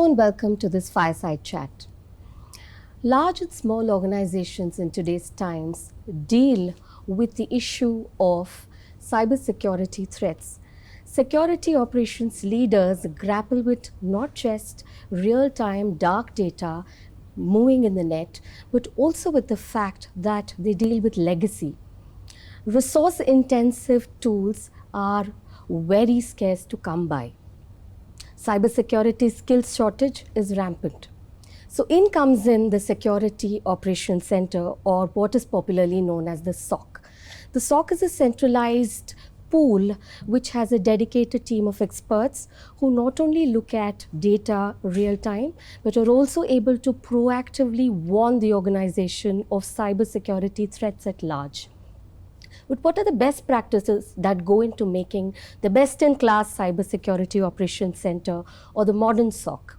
and welcome to this fireside chat. Large and small organizations in today's times deal with the issue of cybersecurity threats. Security operations leaders grapple with not just real-time dark data moving in the net, but also with the fact that they deal with legacy. Resource-intensive tools are very scarce to come by. Cybersecurity skills shortage is rampant. So in comes in the Security Operations Center, or what is popularly known as the SOC. The SOC is a centralized pool which has a dedicated team of experts who not only look at data real time, but are also able to proactively warn the organization of cybersecurity threats at large. But what are the best practices that go into making the best-in-class cybersecurity operations center or the modern SOC?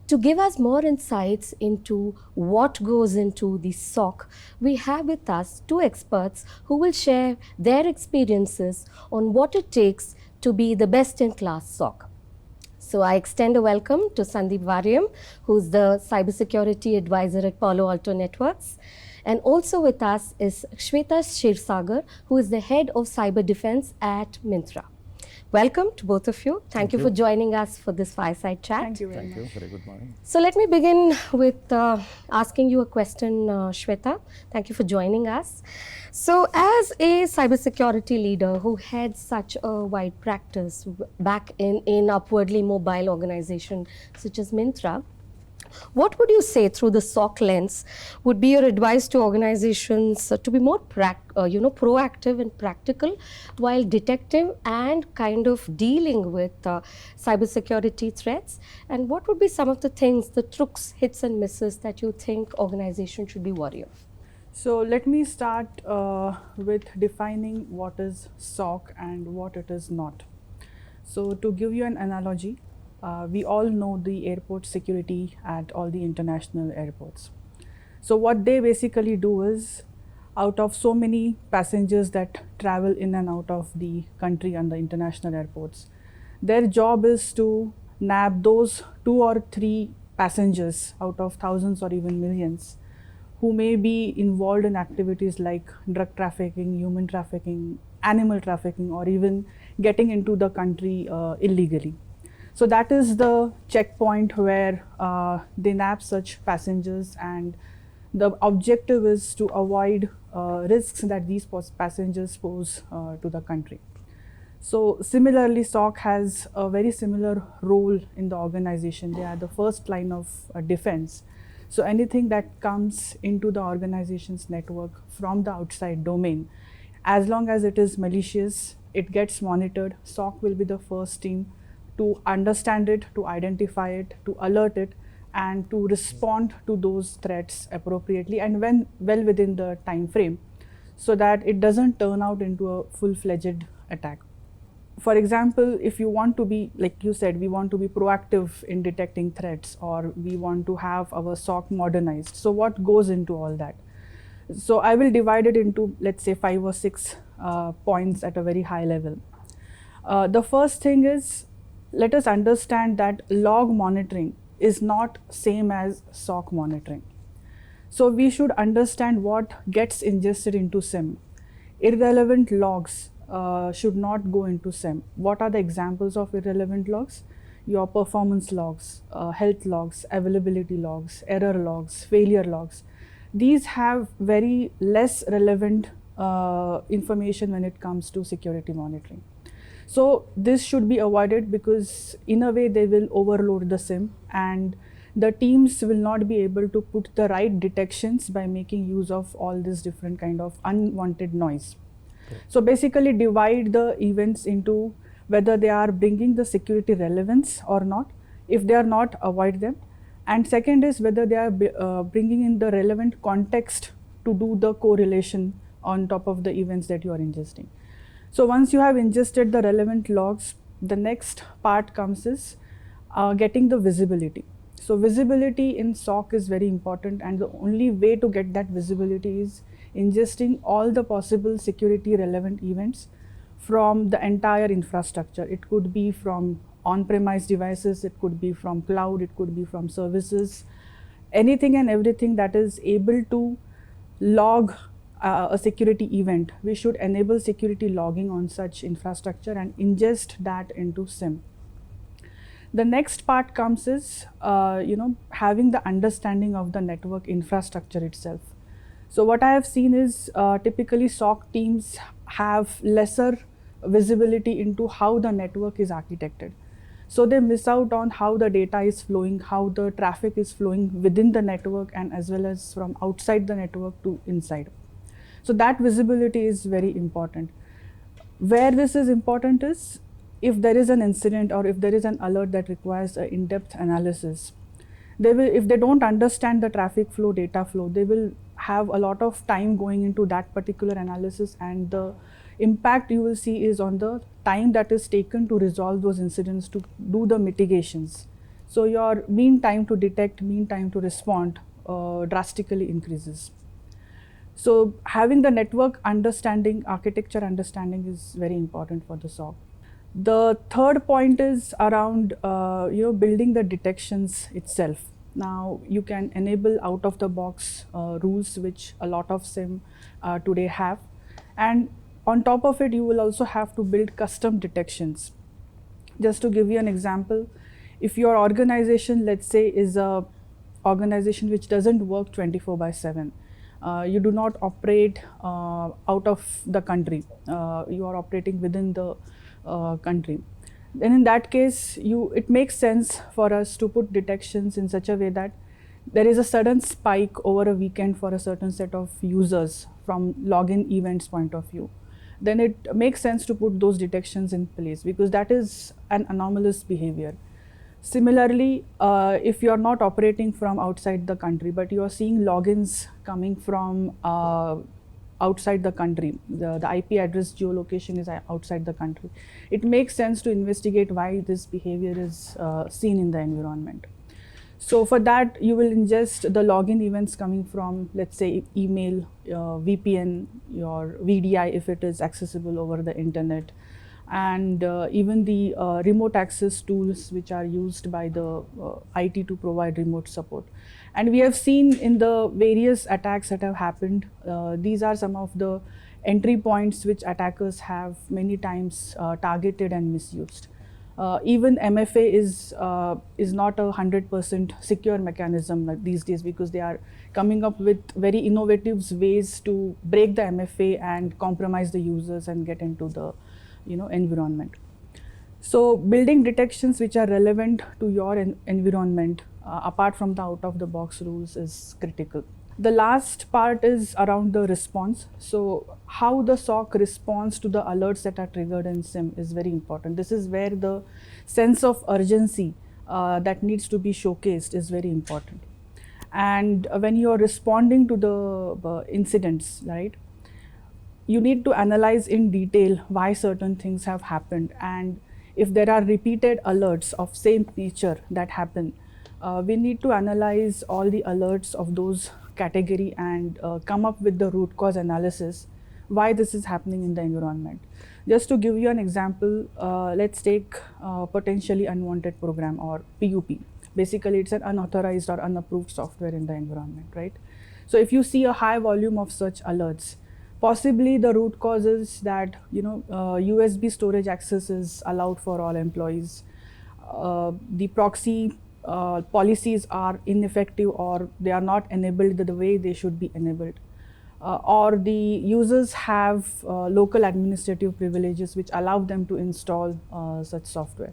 To give us more insights into what goes into the SOC, we have with us two experts who will share their experiences on what it takes to be the best-in-class SOC. So I extend a welcome to Sandeep Variam, who's the cybersecurity advisor at Palo Alto Networks. And also with us is Shweta Shirsagar, who is the head of cyber defense at Myntra. Welcome to both of you. Thank you for joining us for this fireside chat. Thank you very much. Thank you. Very good morning. So let me begin with asking you a question, Shweta. Thank you for joining us. So as a cybersecurity leader who had such a wide practice back in upwardly mobile organization such as Myntra, what would you say through the SOC lens would be your advice to organizations to be more proactive and practical while detecting and kind of dealing with cybersecurity threats? And what would be some of the things, the tricks, hits and misses that you think organizations should be wary of? So let me start with defining what is SOC and what it is not. So to give you an analogy, we all know the airport security at all the international airports. So what they basically do is, out of so many passengers that travel in and out of the country and the international airports, their job is to nab those 2 or 3 passengers out of thousands or even millions who may be involved in activities like drug trafficking, human trafficking, animal trafficking, or even getting into the country illegally. So that is the checkpoint where they nab such passengers, and the objective is to avoid risks that these passengers pose to the country. So similarly, SOC has a very similar role in the organization. They are the first line of defense. So anything that comes into the organization's network from the outside domain, as long as it is malicious, it gets monitored. SOC will be the first team to understand it, to identify it, to alert it, and to respond to those threats appropriately and when well within the time frame, so that it doesn't turn out into a full-fledged attack. For example, if you want to be, like you said, we want to be proactive in detecting threats, or we want to have our SOC modernized. So what goes into all that? So I will divide it into, let's say, 5 or 6 points at a very high level. The first thing is, let us understand that log monitoring is not same as SOC monitoring. So we should understand what gets ingested into SIM. Irrelevant logs should not go into SIM. What are the examples of irrelevant logs? Your performance logs, health logs, availability logs, error logs, failure logs. These have very less relevant information when it comes to security monitoring. So this should be avoided, because in a way they will overload the SIM, and the teams will not be able to put the right detections by making use of all this different kind of unwanted noise. Okay. So basically divide the events into whether they are bringing the security relevance or not. If they are not, avoid them. And second is whether they are bringing in the relevant context to do the correlation on top of the events that you are ingesting. So once you have ingested the relevant logs, the next part comes is getting the visibility. So visibility in SOC is very important, and the only way to get that visibility is ingesting all the possible security relevant events from the entire infrastructure. It could be from on-premise devices, it could be from cloud, it could be from services, anything and everything that is able to log a security event. We should enable security logging on such infrastructure and ingest that into SIM. The next part comes is having the understanding of the network infrastructure itself. So what I have seen is typically SOC teams have lesser visibility into how the network is architected. So they miss out on how the data is flowing, how the traffic is flowing within the network and as well as from outside the network to inside. So that visibility is very important. Where this is important is if there is an incident or if there is an alert that requires an in-depth analysis, they will, if they don't understand the traffic flow, data flow, they will have a lot of time going into that particular analysis, and the impact you will see is on the time that is taken to resolve those incidents, to do the mitigations. So your mean time to detect, mean time to respond drastically increases. So having the network understanding, architecture understanding is very important for the SOC. The third point is around building the detections itself. Now you can enable out of the box rules which a lot of SIM today have, and on top of it you will also have to build custom detections. Just to give you an example, if your organization, let's say, is a organization which doesn't work 24/7, you do not operate out of the country, you are operating within the country, then in that case it makes sense for us to put detections in such a way that there is a sudden spike over a weekend for a certain set of users from login events point of view. Then it makes sense to put those detections in place because that is an anomalous behavior. Similarly, if you are not operating from outside the country, but you are seeing logins coming from outside the country, the IP address geolocation is outside the country, it makes sense to investigate why this behavior is seen in the environment. So for that, you will ingest the login events coming from, let's say, email, VPN, your VDI if it is accessible over the internet, and even the remote access tools which are used by the IT to provide remote support. And we have seen in the various attacks that have happened, these are some of the entry points which attackers have many times targeted and misused. Even MFA is not a 100% secure mechanism like these days, because they are coming up with very innovative ways to break the MFA and compromise the users and get into the environment. So building detections which are relevant to your environment, apart from the out of the box rules, is critical. The last part is around the response. So how the SOC responds to the alerts that are triggered in SIM is very important. This is where the sense of urgency that needs to be showcased is very important. And when you are responding to the incidents, right, you need to analyze in detail why certain things have happened, and if there are repeated alerts of same nature that happen, we need to analyze all the alerts of those category and come up with the root cause analysis why this is happening in the environment. Just to give you an example, let's take potentially unwanted program, or PUP. Basically it's an unauthorized or unapproved software in the environment, right? So if you see a high volume of such alerts, possibly the root cause is that USB storage access is allowed for all employees, the proxy policies are ineffective, or they are not enabled the way they should be enabled, or the users have local administrative privileges which allow them to install such software.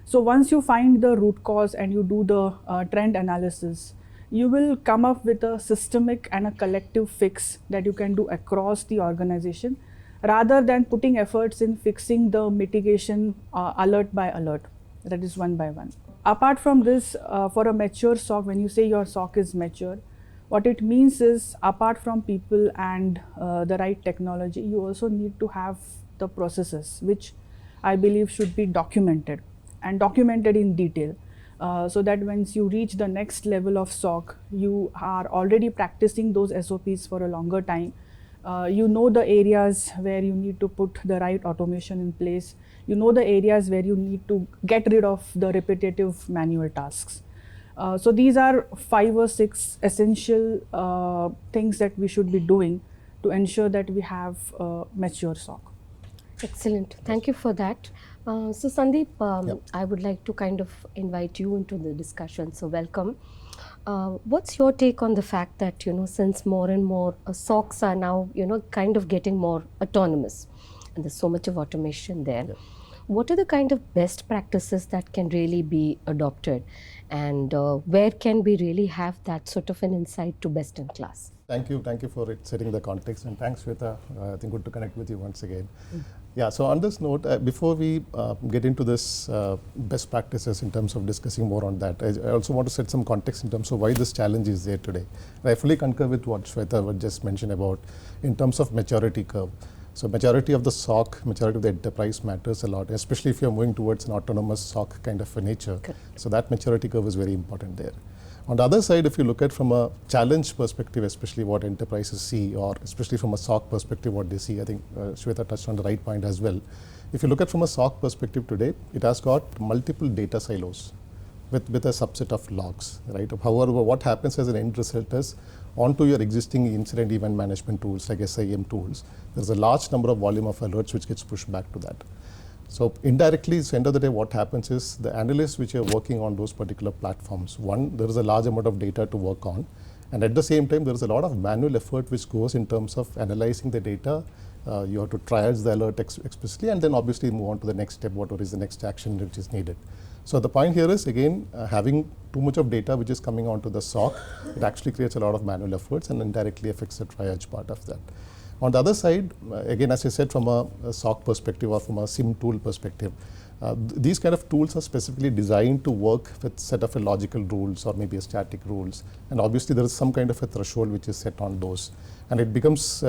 So once you find the root cause and you do the trend analysis, you will come up with a systemic and a collective fix that you can do across the organization, rather than putting efforts in fixing the mitigation alert by alert, that is one by one. Apart from this, for a mature SOC, when you say your SOC is mature, what it means is, apart from people and the right technology, you also need to have the processes, which I believe should be documented, and documented in detail, so that once you reach the next level of SOC, you are already practicing those SOPs for a longer time, You know the areas where you need to put the right automation in place. You know the areas where you need to get rid of the repetitive manual tasks. So these are 5 or 6 essential things that we should be doing to ensure that we have a mature SOC. Excellent. Thank you for that. So, Sandeep, Yep. I would like to kind of invite you into the discussion. So, welcome. What's your take on the fact that, since more and more SOCs are now, kind of getting more autonomous and there's so much of automation there? Yep. What are the kind of best practices that can really be adopted? And where can we really have that sort of an insight to best in class? Thank you for it setting the context, and thanks, Shweta. I think good to connect with you once again. Yeah, so on this note, before we get into this best practices in terms of discussing more on that, I also want to set some context in terms of why this challenge is there today. And I fully concur with what Shweta just mentioned about in terms of maturity curve. So maturity of the SOC, maturity of the enterprise matters a lot, especially if you're moving towards an autonomous SOC kind of a nature. Correct. So that maturity curve is very important there. On the other side, if you look at from a challenge perspective, especially what enterprises see, or especially from a SOC perspective, what they see, I think Shweta touched on the right point as well. If you look at from a SOC perspective today, it has got multiple data silos with a subset of logs, right? However, what happens as an end result is onto your existing incident event management tools like SIM tools, there's a large number of volume of alerts which gets pushed back to that. So indirectly, at the end of the day, what happens is the analysts which are working on those particular platforms, one, there is a large amount of data to work on. And at the same time, there is a lot of manual effort which goes in terms of analyzing the data. You have to triage the alert explicitly, and then obviously move on to the next step, whatever is the next action which is needed. So the point here is, again, having too much of data which is coming onto the SOC, it actually creates a lot of manual efforts and indirectly affects the triage part of that. On the other side, again, as I said, from a SOC perspective or from a SIM tool perspective, these kind of tools are specifically designed to work with set of a logical rules or maybe a static rules. And obviously, there is some kind of a threshold which is set on those. And it becomes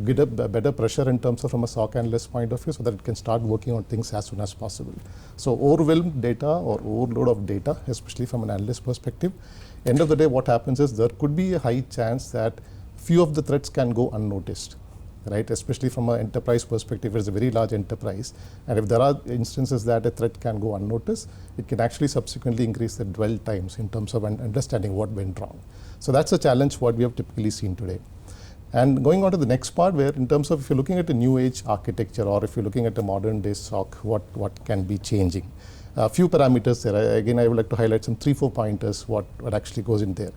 get a better pressure in terms of from a SOC analyst point of view so that it can start working on things as soon as possible. So overwhelmed data or overload of data, especially from an analyst perspective, end of the day, what happens is there could be a high chance that few of the threats can go unnoticed, right? Especially from an enterprise perspective, it's a very large enterprise. And if there are instances that a threat can go unnoticed, it can actually subsequently increase the dwell times in terms of understanding what went wrong. So that's a challenge what we have typically seen today. And going on to the next part, where in terms of if you're looking at a new age architecture or if you're looking at a modern day SOC, what can be changing? A few parameters there. Again, I would like to highlight some 3-4 pointers what actually goes in there.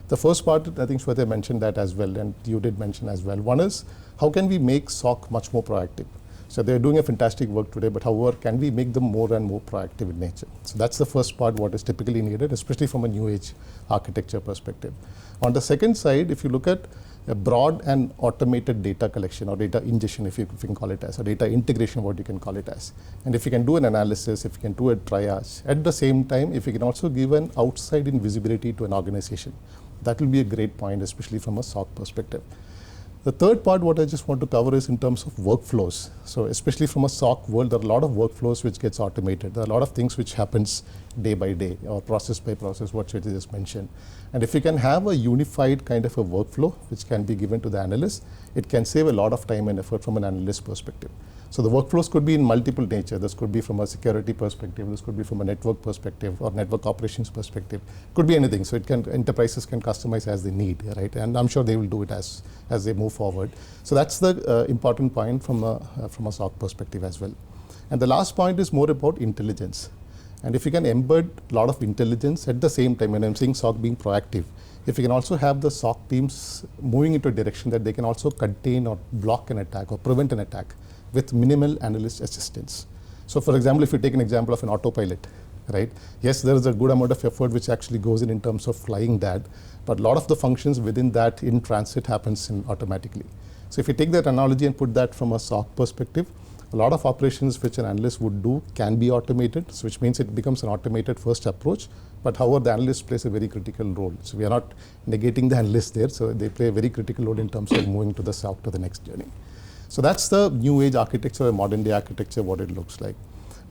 The first part, I think Shweta mentioned that as well, and you did mention as well. One is, how can we make SOC much more proactive? So they're doing a fantastic work today, but however, can we make them more and more proactive in nature? So that's the first part, what is typically needed, especially from a new age architecture perspective. On the second side, if you look at a broad and automated data collection or data ingestion, if you can call it as, or data integration, what you can call it as. And if you can do an analysis, if you can do a triage, at the same time, if you can also give an outside-in visibility to an organization, that will be a great point, especially from a SOC perspective. The third part, what I just want to cover is in terms of workflows. So especially from a SOC world, there are a lot of workflows which gets automated. There are a lot of things which happens day by day or process by process, what Shweta just mentioned. And if you can have a unified kind of a workflow which can be given to the analyst, it can save a lot of time and effort from an analyst perspective. So the workflows could be in multiple nature. This could be from a security perspective. This could be from a network perspective or network operations perspective. Could be anything. So it can, enterprises can customize as they need, right? And I'm sure they will do it as they move forward. So that's the important point from a SOC perspective as well. And the last point is more about intelligence. And if you can embed a lot of intelligence at the same time, and I'm saying SOC being proactive, if you can also have the SOC teams moving into a direction that they can also contain or block an attack or prevent an attack with minimal analyst assistance. So for example, if you take an example of an autopilot, right? Yes, there is a good amount of effort which actually goes in terms of flying that, but a lot of the functions within that in transit happens automatically. So if you take that analogy and put that from a SOC perspective, a lot of operations which an analyst would do can be automated, so which means it becomes an automated first approach. But however, the analyst plays a very critical role. So we are not negating the analyst there, so they play a very critical role in terms of moving to the SOC to the next journey. So that's the new age architecture, modern day architecture, what it looks like.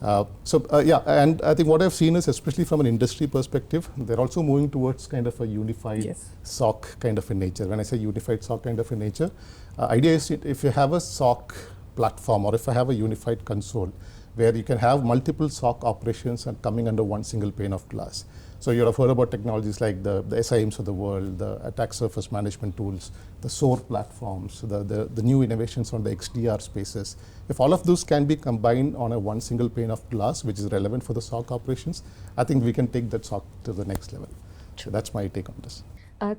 Yeah, and I think what I've seen is, especially from an industry perspective, they're also moving towards kind of a unified Yes. SOC kind of a nature. When I say unified SOC kind of a nature, idea is if you have a SOC platform or if I have a unified console where you can have multiple SOC operations and coming under one single pane of glass. So you have heard about technologies like the SIMs of the world, the attack surface management tools, the SOAR platforms, the new innovations on the XDR spaces. If all of those can be combined on a one single pane of glass, which is relevant for the SOC operations, I think we can take that SOC to the next level. So that's my take on this.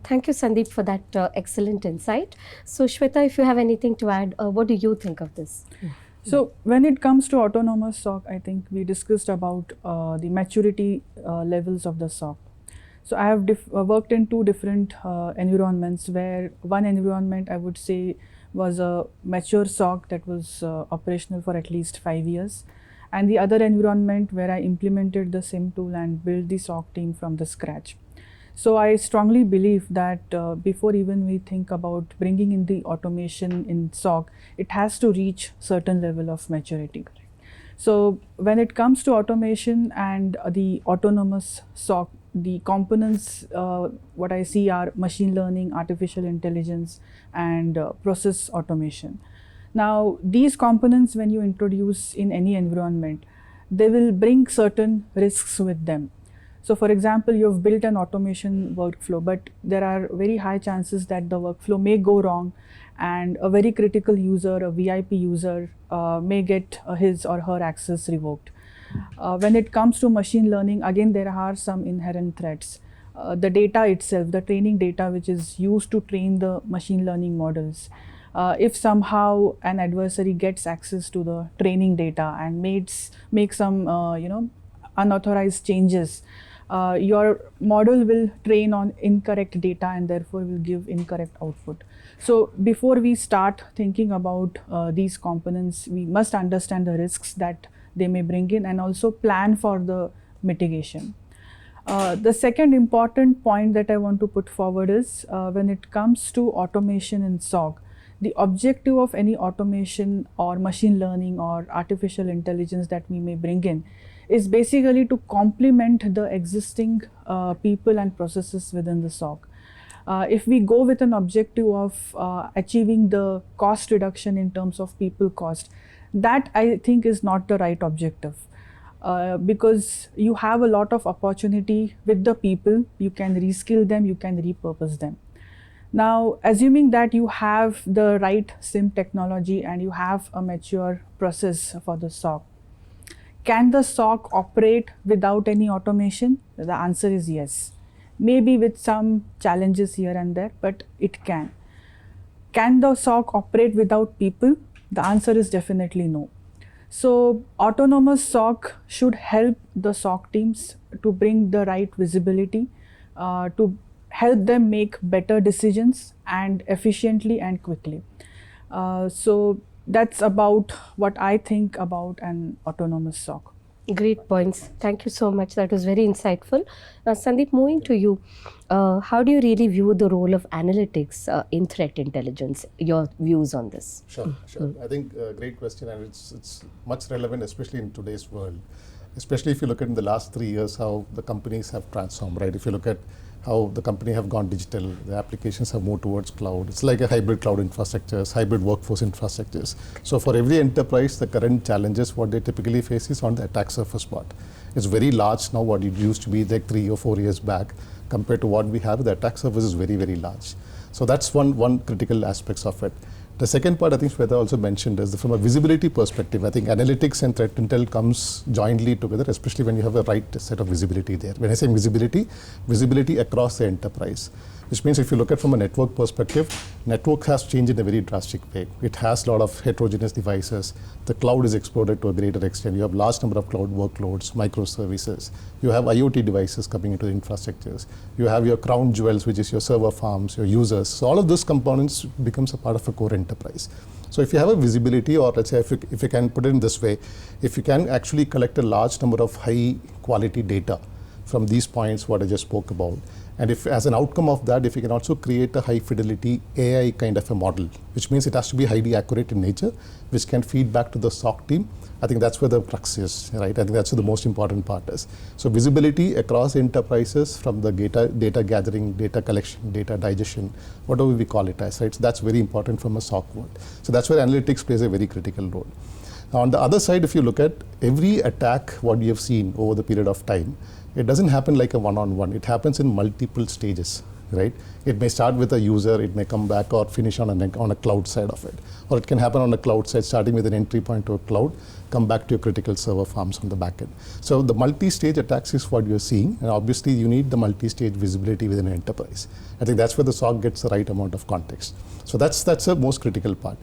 Thank you, Sandeep, for that excellent insight. So, Shweta, if you have anything to add, what do you think of this? So when it comes to autonomous SOC, I think we discussed about the maturity levels of the SOC. So I have worked in two different environments, where one environment I would say was a mature SOC that was operational for at least 5 years, and the other environment where I implemented the SIM tool and built the SOC team from the scratch. So I strongly believe that before even we think about bringing in the automation in SOC, it has to reach certain level of maturity. So when it comes to automation and the autonomous SOC, the components, what I see are machine learning, artificial intelligence, and process automation. Now, these components, when you introduce in any environment, they will bring certain risks with them. So for example, you've built an automation workflow, but there are very high chances that the workflow may go wrong, and a very critical user, a VIP user, may get his or her access revoked. When it comes to machine learning, again, there are some inherent threats. The data itself, the training data which is used to train the machine learning models, if somehow an adversary gets access to the training data and makes some unauthorized changes, your model will train on incorrect data and therefore will give incorrect output. So before we start thinking about these components, we must understand the risks that they may bring in and also plan for the mitigation. The second important point that I want to put forward is when it comes to automation in SOC, the objective of any automation or machine learning or artificial intelligence that we may bring in is basically to complement the existing people and processes within the SOC. If we go with an objective of achieving the cost reduction in terms of people cost, that I think is not the right objective. Because you have a lot of opportunity with the people, you can reskill them, you can repurpose them. Now, assuming that you have the right SIM technology and you have a mature process for the SOC, can the SOC operate without any automation? The answer is yes. Maybe with some challenges here and there, but it can. Can the SOC operate without people? The answer is definitely no. So autonomous SOC should help the SOC teams to bring the right visibility, to help them make better decisions and efficiently and quickly. So that's about what I think about an autonomous SOC. Great points. Thank you so much. That was very insightful. Sandeep, moving to you, how do you really view the role of analytics in threat intelligence? Your views on this? Sure. I think great question, and it's much relevant, especially in today's world. Especially if you look at in the last 3 years how the companies have transformed, right? If you look at how the company have gone digital, the applications have moved towards cloud. It's like a hybrid cloud infrastructures, hybrid workforce infrastructures. So for every enterprise, the current challenges, what they typically face is on the attack surface part. It's very large now, what it used to be like 3 or 4 years back, compared to what we have, the attack surface is very, very large. So that's one critical aspects of it. The second part, I think Shweta also mentioned, is from a visibility perspective. I think analytics and threat intel comes jointly together, especially when you have a right set of visibility there. When I say visibility across the enterprise, which means if you look at from a network perspective, network has changed in a very drastic way. It has a lot of heterogeneous devices. The cloud is exploded to a greater extent. You have large number of cloud workloads, microservices. You have IoT devices coming into the infrastructures. You have your crown jewels, which is your server farms, your users. So all of those components becomes a part of a core enterprise. So if you have a visibility, or let's say if you can put it in this way, if you can actually collect a large number of high quality data, from these points what I just spoke about. And if as an outcome of that, if you can also create a high fidelity AI kind of a model, which means it has to be highly accurate in nature, which can feed back to the SOC team, I think that's where the crux is, right? I think that's where the most important part is. So visibility across enterprises from the data gathering, data collection, data digestion, whatever we call it as, right? So that's very important from a SOC world. So that's where analytics plays a very critical role. Now, on the other side, if you look at every attack, what we have seen over the period of time, it doesn't happen like a one-on-one. It happens in multiple stages, right? It may start with a user, it may come back or finish on a cloud side of it. Or it can happen on a cloud side, starting with an entry point to a cloud, come back to your critical server farms on the back end. So the multi-stage attacks is what you're seeing, and obviously you need the multi-stage visibility within an enterprise. I think that's where the SOC gets the right amount of context. So that's the most critical part.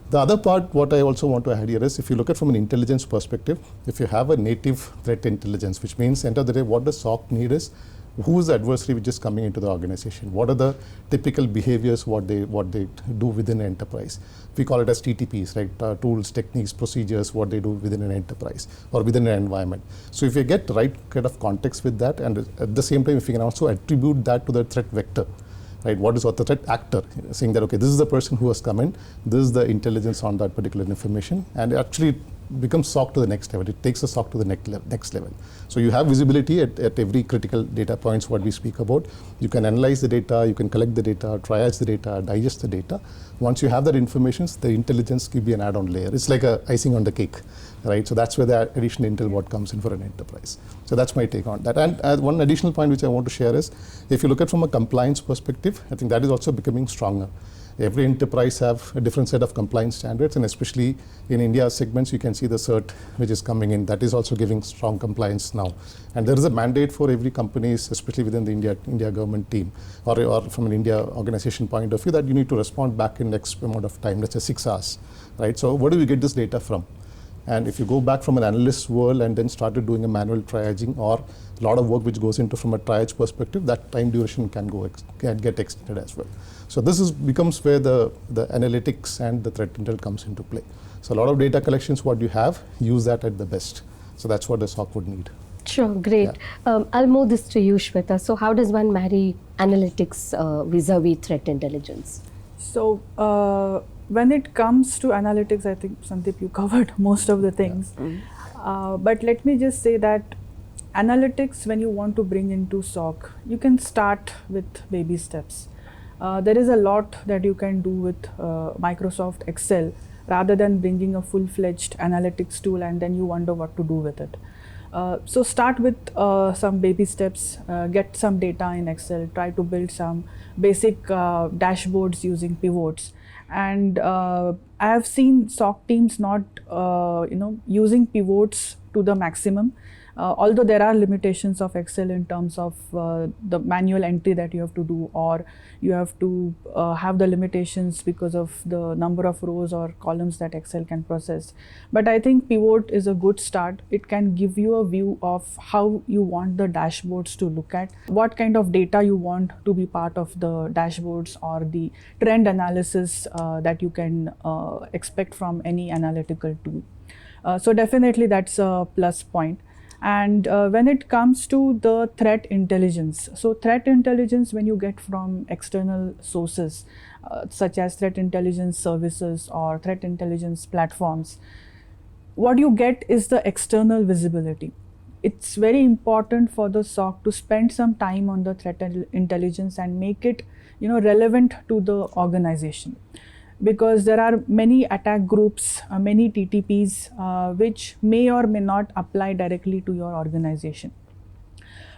The other part, what I also want to add here is, if you look at from an intelligence perspective, if you have a native threat intelligence, which means end of the day, what the SOC need is, who is the adversary which is coming into the organization? What are the typical behaviors, what they do within an enterprise? We call it as TTPs, right? Tools, techniques, procedures, what they do within an enterprise or within an environment. So if you get the right kind of context with that, and at the same time, if you can also attribute that to the threat vector, right? What is the threat actor, saying that, okay, this is the person who has come in, this is the intelligence on that particular information, and it actually becomes SOC to the next level. It takes the SOC to the next level. So you have visibility at every critical data points what we speak about. You can analyze the data, you can collect the data, triage the data, digest the data. Once you have that information, the intelligence give you an add-on layer. It's like a icing on the cake, right? So that's where the additional intel what comes in for an enterprise. So that's my take on that. And one additional point which I want to share is, if you look at from a compliance perspective, I think that is also becoming stronger. Every enterprise have a different set of compliance standards, and especially in India segments, you can see the cert which is coming in. That is also giving strong compliance now. And there is a mandate for every companies, especially within the India government team, or from an India organization point of view, that you need to respond back in X amount of time, let's say 6 hours, right? So where do we get this data from? And if you go back from an analyst world and then started doing a manual triaging, or a lot of work which goes into from a triage perspective, that time duration can get extended as well. So this becomes where the analytics and the threat intel comes into play. So a lot of data collections, what you have, use that at the best. So that's what the SOC would need. Sure, great. Yeah. I'll move this to you, Shweta. So how does one marry analytics vis-a-vis threat intelligence? So when it comes to analytics, I think, Sandeep, you covered most of the things. Yeah. But let me just say that analytics, when you want to bring into SOC, you can start with baby steps. There is a lot that you can do with Microsoft Excel, rather than bringing a full-fledged analytics tool and then you wonder what to do with it. So start with some baby steps, get some data in Excel, try to build some basic dashboards using pivots. And I have seen SOC teams not using pivots to the maximum. Although there are limitations of Excel in terms of the manual entry that you have to do, or you have to have the limitations because of the number of rows or columns that Excel can process. But I think pivot is a good start. It can give you a view of how you want the dashboards to look at, what kind of data you want to be part of the dashboards or the trend analysis that you can expect from any analytical tool. So definitely that's a plus point. And when it comes to the threat intelligence, so threat intelligence, when you get from external sources, such as threat intelligence services or threat intelligence platforms, what you get is the external visibility. It's very important for the SOC to spend some time on the threat intelligence and make it, relevant to the organization. Because there are many attack groups, many TTPs, which may or may not apply directly to your organization.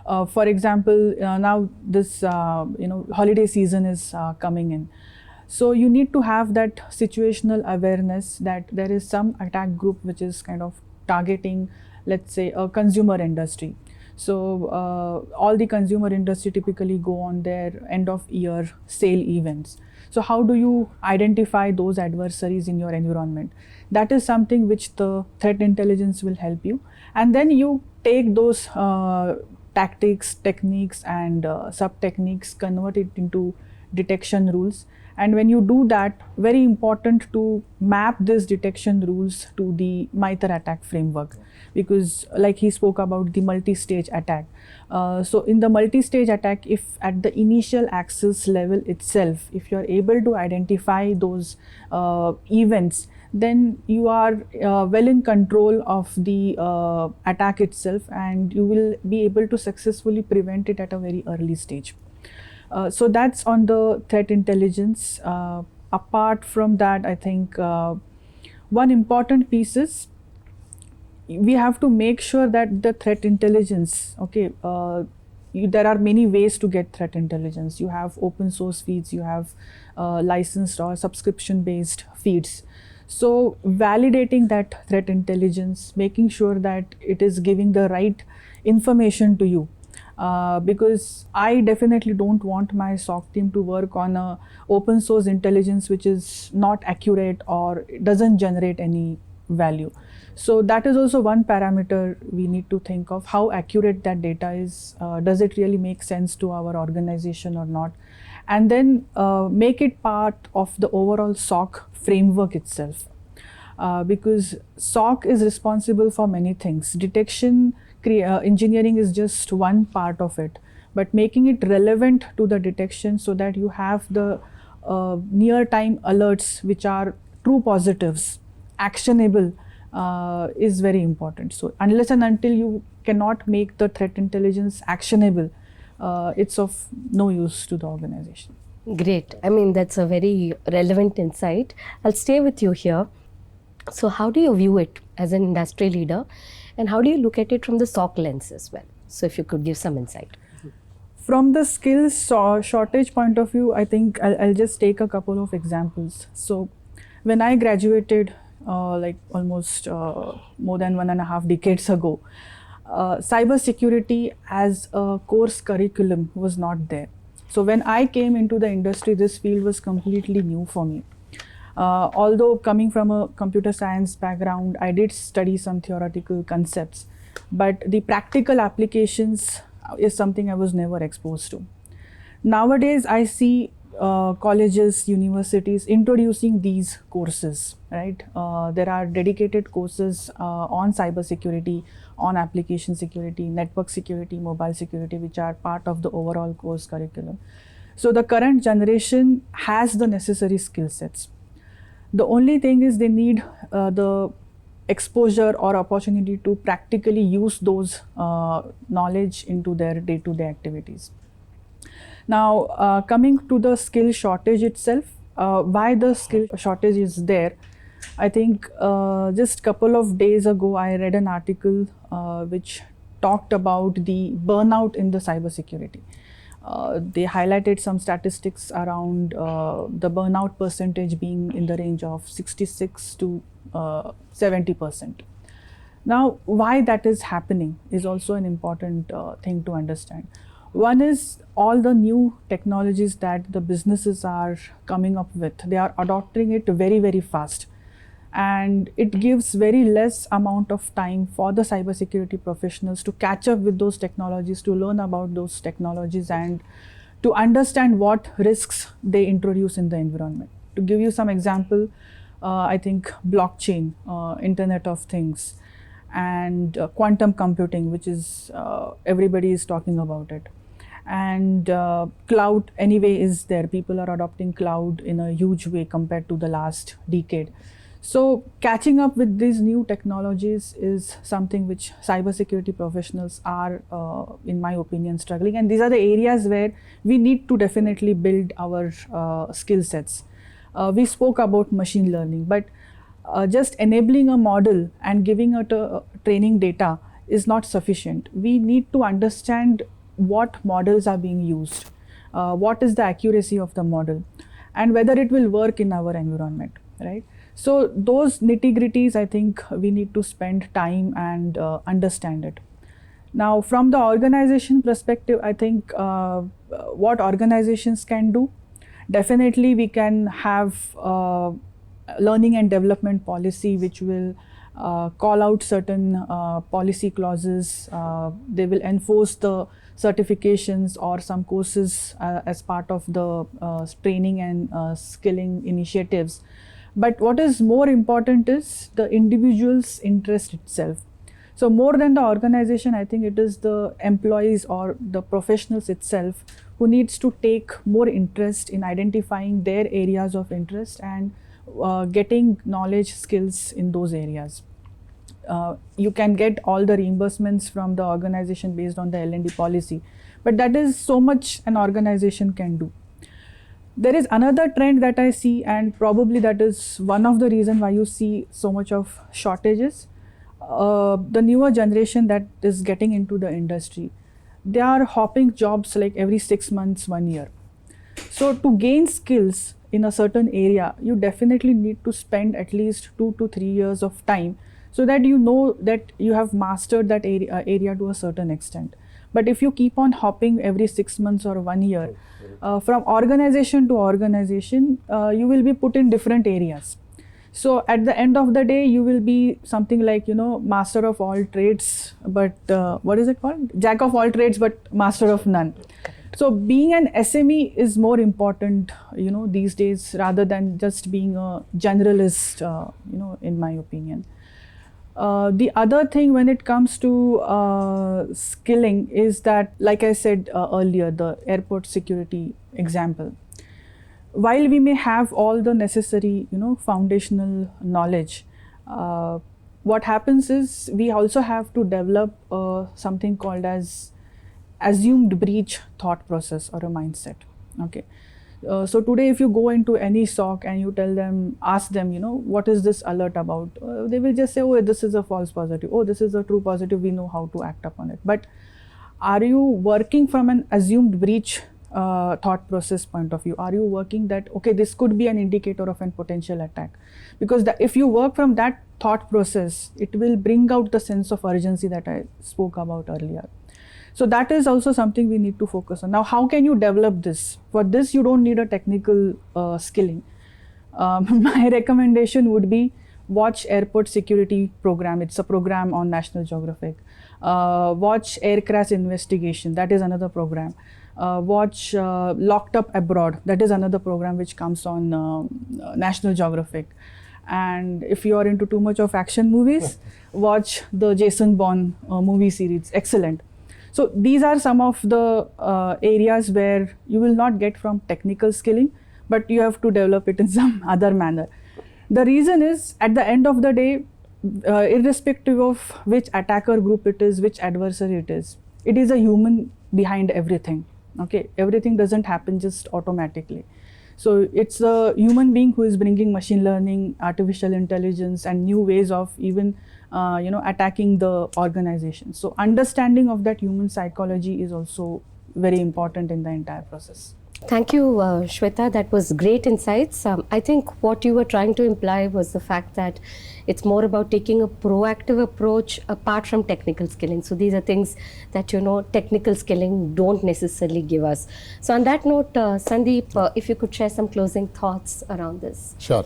For example, now this holiday season is coming in. So you need to have that situational awareness that there is some attack group which is kind of targeting, let's say, a consumer industry. So all the consumer industry typically go on their end of year sale events. So how do you identify those adversaries in your environment? That is something which the threat intelligence will help you. And then you take those tactics, techniques and sub-techniques, convert it into detection rules, And when you do that, very important to map these detection rules to the MITRE attack framework, because like he spoke about the multi-stage attack. So in the multi-stage attack, if at the initial access level itself, if you're able to identify those events, then you are well in control of the attack itself, and you will be able to successfully prevent it at a very early stage. So that's on the threat intelligence. Apart from that, I think one important piece is we have to make sure that the threat intelligence, okay, there are many ways to get threat intelligence. You have open source feeds, you have licensed or subscription based feeds. So validating that threat intelligence, making sure that it is giving the right information to you. Because I definitely don't want my SOC team to work on a open source intelligence which is not accurate or doesn't generate any value. So that is also one parameter we need to think of, how accurate that data is. Does it really make sense to our organization or not? And then make it part of the overall SOC framework itself. Because SOC is responsible for many things. Detection engineering is just one part of it, but making it relevant to the detection so that you have the near time alerts which are true positives, actionable, is very important. So unless and until you cannot make the threat intelligence actionable, it's of no use to the organization. Great. I mean, that's a very relevant insight. I'll stay with you here. So how do you view it as an industry leader, and how do you look at it from the SOC lens as well? So if you could give some insight. From the skills shortage point of view, I think I'll just take a couple of examples. So when I graduated like almost more than 1.5 decades ago, cybersecurity as a course curriculum was not there. So when I came into the industry, this field was completely new for me. Although coming from a computer science background, I did study some theoretical concepts, but the practical applications is something I was never exposed to. Nowadays, I see colleges, universities introducing these courses, right? There are dedicated courses on cybersecurity, on application security, network security, mobile security, which are part of the overall course curriculum. So the current generation has the necessary skill sets. The only thing is they need the exposure or opportunity to practically use those knowledge into their day-to-day activities. Now, coming to the skill shortage itself, why the skill shortage is there? I think just a couple of days ago, I read an article which talked about the burnout in the cybersecurity. They highlighted some statistics around the burnout percentage being in the range of 66 to 70%. Now, why that is happening is also an important thing to understand. One is all the new technologies that the businesses are coming up with. They are adopting it very, very fast. And it gives very less amount of time for the cybersecurity professionals to catch up with those technologies, to learn about those technologies, and to understand what risks they introduce in the environment. To give you some example, I think blockchain, Internet of Things, and quantum computing, which is everybody is talking about it. And cloud anyway is there. People are adopting cloud in a huge way compared to the last decade. So catching up with these new technologies is something which cybersecurity professionals are, in my opinion, struggling. And these are the areas where we need to definitely build our skill sets. We spoke about machine learning, but just enabling a model and giving it a training data is not sufficient. We need to understand what models are being used, what is the accuracy of the model, and whether it will work in our environment, right? So those nitty-gritties, I think we need to spend time and understand it. Now, from the organization perspective, I think what organizations can do, definitely we can have learning and development policy which will call out certain policy clauses. They will enforce the certifications or some courses as part of the training and skilling initiatives. But what is more important is the individual's interest itself. So more than the organization, I think it is the employees or the professionals itself who needs to take more interest in identifying their areas of interest and getting knowledge, skills in those areas. You can get all the reimbursements from the organization based on the L&D policy, but that is so much an organization can do. There is another trend that I see, and probably that is one of the reasons why you see so much of shortages. The newer generation that is getting into the industry, they are hopping jobs like every 6 months, 1 year. So to gain skills in a certain area, you definitely need to spend at least 2 to 3 years of time so that you know that you have mastered that area to a certain extent. But if you keep on hopping every 6 months or 1 year, from organization to organization, you will be put in different areas. So at the end of the day, you will be something like, master of all trades, but what is it called? Jack of all trades, but master of none. So being an SME is more important, these days, rather than just being a generalist, in my opinion. The other thing when it comes to skilling is that, like I said earlier, the airport security example. While we may have all the necessary, foundational knowledge, what happens is we also have to develop something called as assumed breach thought process or a mindset. Okay. So today, if you go into any SOC and you ask them, what is this alert about? They will just say, oh, this is a false positive. Oh, this is a true positive. We know how to act upon it. But are you working from an assumed breach thought process point of view? Are you working that, okay, this could be an indicator of a potential attack? Because if you work from that thought process, it will bring out the sense of urgency that I spoke about earlier. So that is also something we need to focus on. Now, how can you develop this? For this, you don't need a technical skilling. My recommendation would be watch Airport Security Program. It's a program on National Geographic. Watch Air Crash Investigation. That is another program. Watch Locked Up Abroad. That is another program which comes on National Geographic. And if you are into too much of action movies, watch the Jason Bourne movie series. Excellent. So these are some of the areas where you will not get from technical skilling, but you have to develop it in some other manner. The reason is, at the end of the day, irrespective of which attacker group it is, which adversary it is a human behind everything. Okay, everything doesn't happen just automatically. So it's a human being who is bringing machine learning, artificial intelligence, and new ways of even attacking the organization. So understanding of that human psychology is also very important in the entire process. Thank you, Shweta. That was great insights. I think what you were trying to imply was the fact that it's more about taking a proactive approach apart from technical skilling. So these are things that, technical skilling don't necessarily give us. So on that note, Sandeep, if you could share some closing thoughts around this. Sure.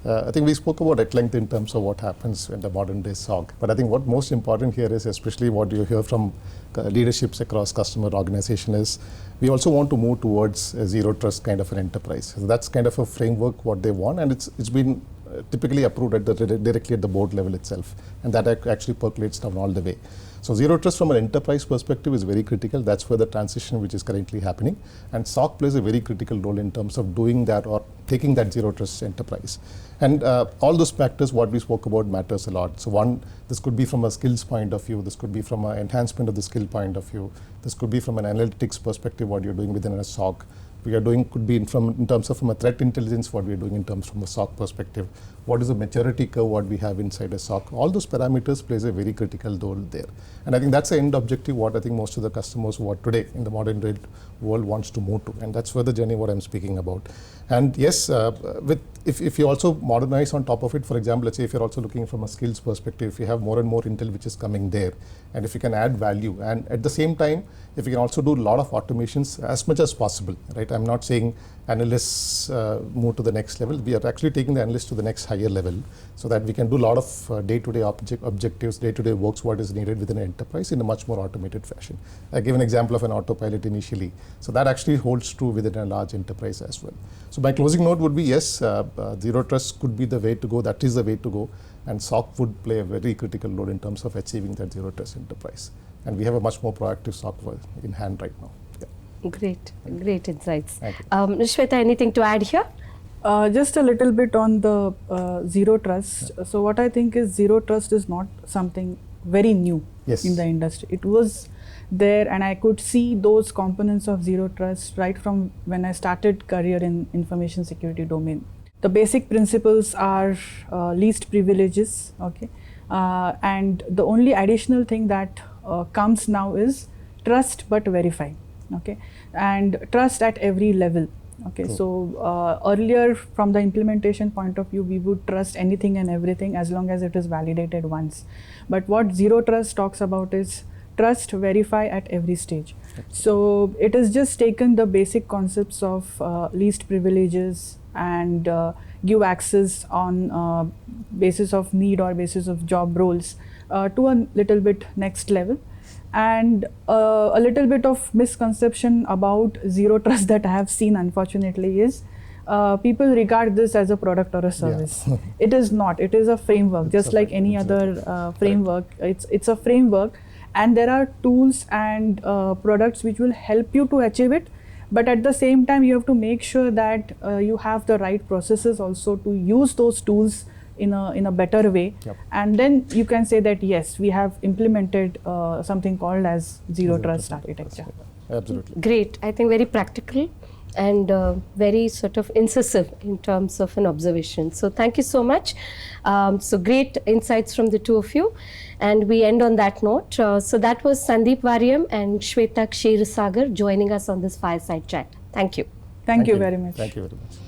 I think we spoke about at length in terms of what happens in the modern day SOC. But I think what most important here is, especially what you hear from leaderships across customer organization, is we also want to move towards a zero trust kind of an enterprise. So that's kind of a framework what they want, and it's been typically approved directly at the board level itself, and that actually percolates down all the way. So zero trust from an enterprise perspective is very critical. That's where the transition which is currently happening, and SOC plays a very critical role in terms of doing that or taking that zero trust enterprise. And all those factors what we spoke about matters a lot. So one, this could be from a skills point of view, this could be from an enhancement of the skill point of view, this could be from an analytics perspective, what you're doing within a SOC. We are doing could be in terms of from a threat intelligence, what we are doing in terms from a SOC perspective. What is the maturity curve what we have inside a SOC? All those parameters plays a very critical role there. And I think that's the end objective what I think most of the customers what today in the modern day world wants to move to. And that's where the journey what I'm speaking about. And yes, if you also modernize on top of it, for example, let's say if you're also looking from a skills perspective, if you have more and more intel which is coming there, and if you can add value, and at the same time, if you can also do a lot of automations as much as possible, right? I'm not saying analysts move to the next level. We are actually taking the analysts to the next higher level so that we can do a lot of day-to-day objectives, day-to-day works, what is needed within an enterprise in a much more automated fashion. I gave an example of an autopilot initially. So that actually holds true within a large enterprise as well. So my closing note would be yes, zero trust could be the way to go. That is the way to go. And SOC would play a very critical role in terms of achieving that zero trust enterprise. And we have a much more proactive SOC in hand right now. Great, great insights. Thank you. Shweta, anything to add here? Just a little bit on the zero trust. So what I think is zero trust is not something very new in the industry. It was there, and I could see those components of zero trust right from when I started career in information security domain. The basic principles are least privileges, okay, and the only additional thing that comes now is trust but verify. Okay, and trust at every level. Okay, cool. So earlier from the implementation point of view, we would trust anything and everything as long as it is validated once. But what zero trust talks about is trust, verify at every stage. So it has just taken the basic concepts of least privileges and give access on basis of need or basis of job roles to a little bit next level. And a little bit of misconception about zero trust that I have seen, unfortunately, is people regard this as a product or a service. Yeah. It is not. It is a framework, just like any other framework. It's a framework, and there are tools and products which will help you to achieve it. But at the same time, you have to make sure that you have the right processes also to use those tools in a better way. Yep. And then you can say that yes, we have implemented something called as zero trust architecture. Absolutely. Great. I think very practical and very sort of incisive in terms of an observation. So thank you so much. So great insights from the two of you. And we end on that note. So that was Sandeep Variam and Shweta Ksheerasagar joining us on this fireside chat. Thank you. Thank you very much. Thank you very much.